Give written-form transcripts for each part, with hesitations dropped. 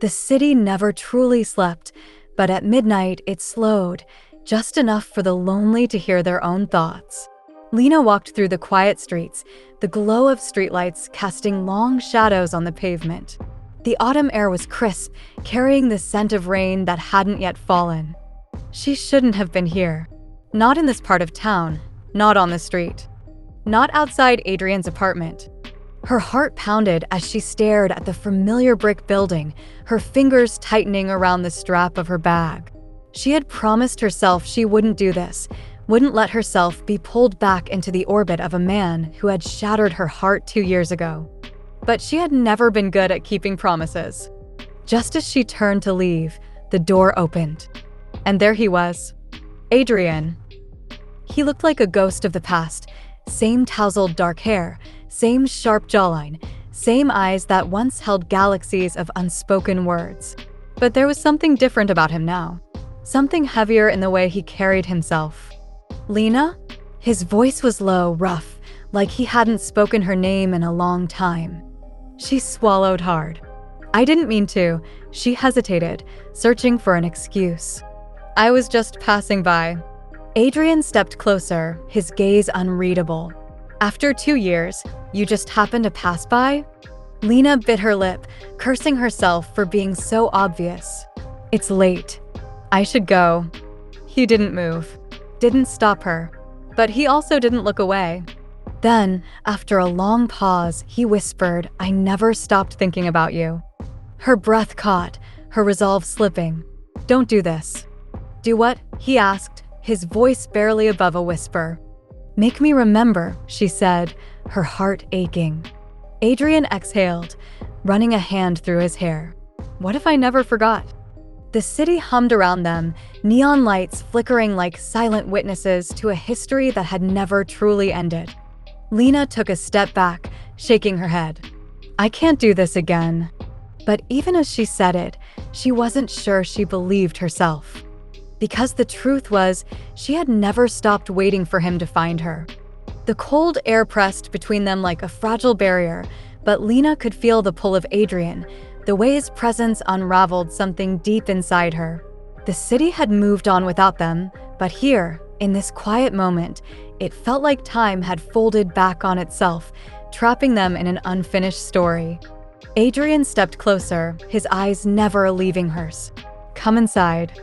The city never truly slept, but at midnight it slowed, just enough for the lonely to hear their own thoughts. Lena walked through the quiet streets, the glow of streetlights casting long shadows on the pavement. The autumn air was crisp, carrying the scent of rain that hadn't yet fallen. She shouldn't have been here. Not in this part of town, not on the street, not outside Adrian's apartment. Her heart pounded as she stared at the familiar brick building, her fingers tightening around the strap of her bag. She had promised herself she wouldn't do this, wouldn't let herself be pulled back into the orbit of a man who had shattered her heart 2 years ago. But she had never been good at keeping promises. Just as she turned to leave, the door opened. And there he was, Adrian. He looked like a ghost of the past, same tousled dark hair, same sharp jawline, same eyes that once held galaxies of unspoken words. But there was something different about him now. Something heavier in the way he carried himself. Lena? His voice was low, rough, like he hadn't spoken her name in a long time. She swallowed hard. I didn't mean to. She hesitated, searching for an excuse. I was just passing by. Adrian stepped closer, his gaze unreadable. After 2 years, you just happened to pass by? Lena bit her lip, cursing herself for being so obvious. It's late. I should go. He didn't move, didn't stop her, but he also didn't look away. Then, after a long pause, he whispered, I never stopped thinking about you. Her breath caught, her resolve slipping. Don't do this. Do what? He asked, his voice barely above a whisper. Make me remember, she said, her heart aching. Adrian exhaled, running a hand through his hair. What if I never forgot? The city hummed around them, neon lights flickering like silent witnesses to a history that had never truly ended. Lena took a step back, shaking her head. I can't do this again. But even as she said it, she wasn't sure she believed herself. Because the truth was, she had never stopped waiting for him to find her. The cold air pressed between them like a fragile barrier, but Lena could feel the pull of Adrian, the way his presence unraveled something deep inside her. The city had moved on without them, but here, in this quiet moment, it felt like time had folded back on itself, trapping them in an unfinished story. Adrian stepped closer, his eyes never leaving hers. Come inside.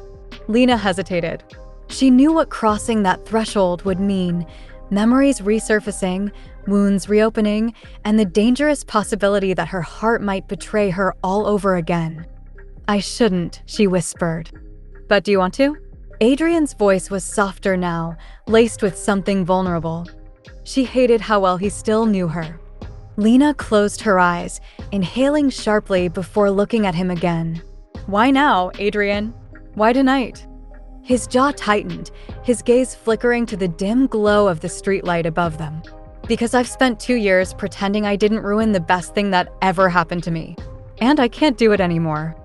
Lena hesitated. She knew what crossing that threshold would mean. Memories resurfacing, wounds reopening, and the dangerous possibility that her heart might betray her all over again. I shouldn't, she whispered. But do you want to? Adrian's voice was softer now, laced with something vulnerable. She hated how well he still knew her. Lena closed her eyes, inhaling sharply before looking at him again. Why now, Adrian? Why tonight? His jaw tightened, his gaze flickering to the dim glow of the streetlight above them. Because I've spent 2 years pretending I didn't ruin the best thing that ever happened to me. And I can't do it anymore.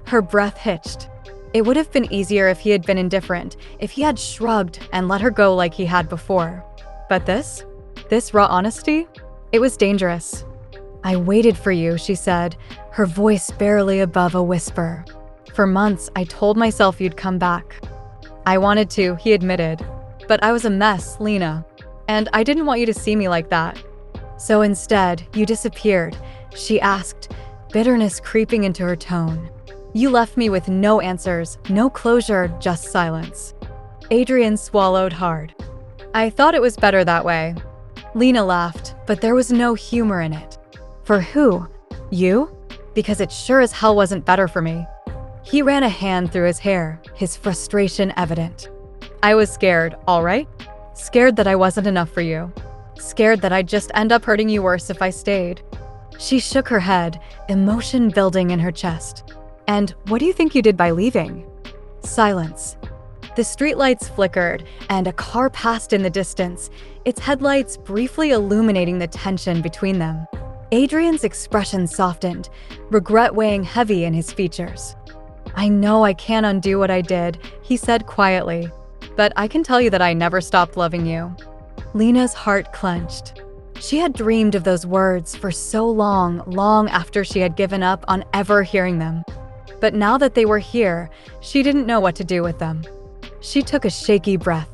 Her breath hitched. It would have been easier if he had been indifferent, if he had shrugged and let her go like he had before. But this raw honesty? It was dangerous. I waited for you, she said, her voice barely above a whisper. For months, I told myself you'd come back. I wanted to, he admitted. But I was a mess, Lena. And I didn't want you to see me like that. So instead, you disappeared, she asked, bitterness creeping into her tone. You left me with no answers, no closure, just silence. Adrian swallowed hard. I thought it was better that way. Lena laughed, but there was no humor in it. For who? You? Because it sure as hell wasn't better for me. He ran a hand through his hair, his frustration evident. I was scared, all right? Scared that I wasn't enough for you. Scared that I'd just end up hurting you worse if I stayed. She shook her head, emotion building in her chest. And what do you think you did by leaving? Silence. The streetlights flickered, and a car passed in the distance, its headlights briefly illuminating the tension between them. Adrian's expression softened, regret weighing heavy in his features. I know I can't undo what I did, he said quietly. But I can tell you that I never stopped loving you. Lena's heart clenched. She had dreamed of those words for so long, long after she had given up on ever hearing them. But now that they were here, she didn't know what to do with them. She took a shaky breath.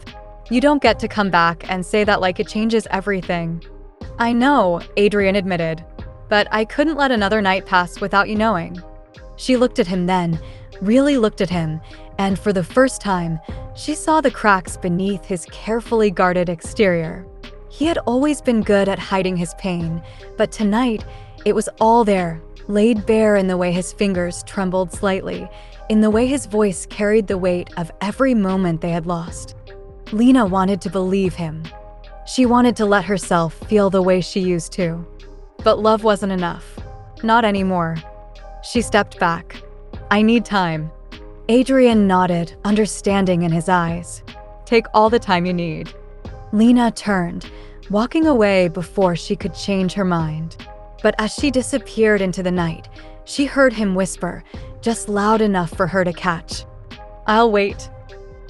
You don't get to come back and say that like it changes everything. I know, Adrian admitted, but I couldn't let another night pass without you knowing. She looked at him then, really looked at him, and for the first time, she saw the cracks beneath his carefully guarded exterior. He had always been good at hiding his pain, but tonight, it was all there, laid bare in the way his fingers trembled slightly, in the way his voice carried the weight of every moment they had lost. Lena wanted to believe him. She wanted to let herself feel the way she used to. But love wasn't enough. Not anymore. She stepped back. I need time. Adrian nodded, understanding in his eyes. Take all the time you need. Lena turned, walking away before she could change her mind. But as she disappeared into the night, she heard him whisper, just loud enough for her to catch. I'll wait.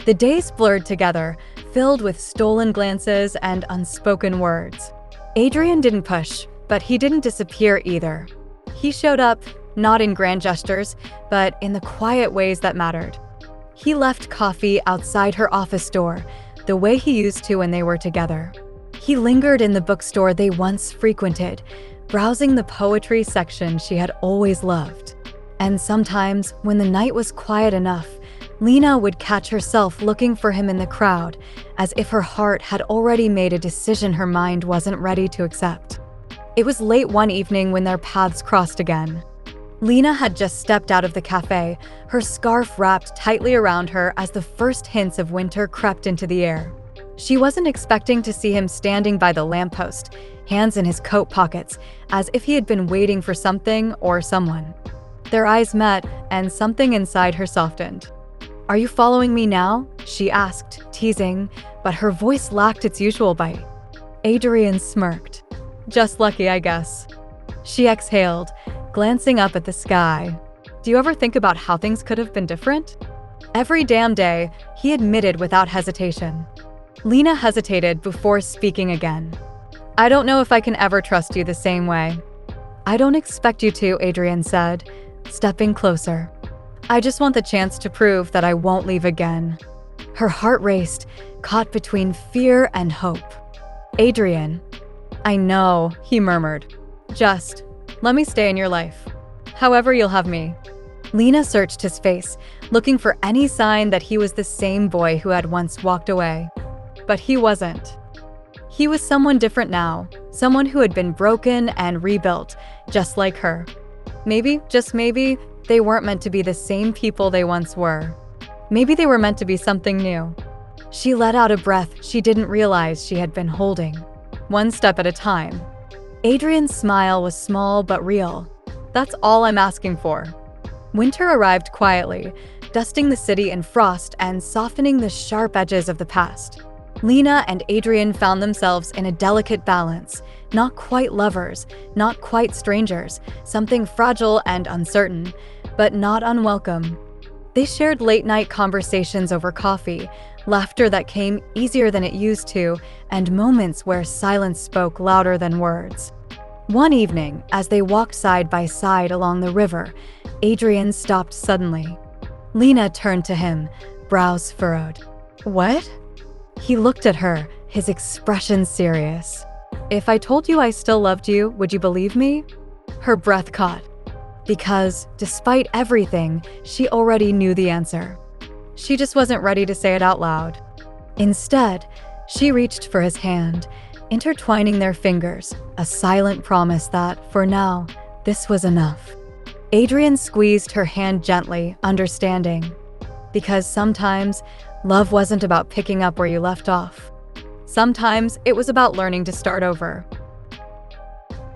The days blurred together, filled with stolen glances and unspoken words. Adrian didn't push, but he didn't disappear either. He showed up, not in grand gestures, but in the quiet ways that mattered. He left coffee outside her office door, the way he used to when they were together. He lingered in the bookstore they once frequented, browsing the poetry section she had always loved. And sometimes, when the night was quiet enough, Lena would catch herself looking for him in the crowd, as if her heart had already made a decision her mind wasn't ready to accept. It was late one evening when their paths crossed again. Lena had just stepped out of the cafe, her scarf wrapped tightly around her as the first hints of winter crept into the air. She wasn't expecting to see him standing by the lamppost, hands in his coat pockets, as if he had been waiting for something or someone. Their eyes met, and something inside her softened. Are you following me now? She asked, teasing, but her voice lacked its usual bite. Adrian smirked. Just lucky, I guess. She exhaled, glancing up at the sky. Do you ever think about how things could have been different? Every damn day, he admitted without hesitation. Lena hesitated before speaking again. I don't know if I can ever trust you the same way. I don't expect you to, Adrian said, stepping closer. I just want the chance to prove that I won't leave again. Her heart raced, caught between fear and hope. Adrian. I know, he murmured. Just, let me stay in your life. However you'll have me. Lena searched his face, looking for any sign that he was the same boy who had once walked away. But he wasn't. He was someone different now, someone who had been broken and rebuilt, just like her. Maybe, just maybe, they weren't meant to be the same people they once were. Maybe they were meant to be something new. She let out a breath she didn't realize she had been holding. One step at a time. Adrian's smile was small but real. That's all I'm asking for. Winter arrived quietly, dusting the city in frost and softening the sharp edges of the past. Lena and Adrian found themselves in a delicate balance, not quite lovers, not quite strangers, something fragile and uncertain, but not unwelcome. They shared late-night conversations over coffee, laughter that came easier than it used to, and moments where silence spoke louder than words. One evening, as they walked side by side along the river, Adrian stopped suddenly. Lena turned to him, brows furrowed. What? He looked at her, his expression serious. If I told you I still loved you, would you believe me? Her breath caught. Because, despite everything, she already knew the answer. She just wasn't ready to say it out loud. Instead, she reached for his hand, intertwining their fingers, a silent promise that, for now, this was enough. Adrian squeezed her hand gently, understanding. Because sometimes, love wasn't about picking up where you left off. Sometimes, it was about learning to start over.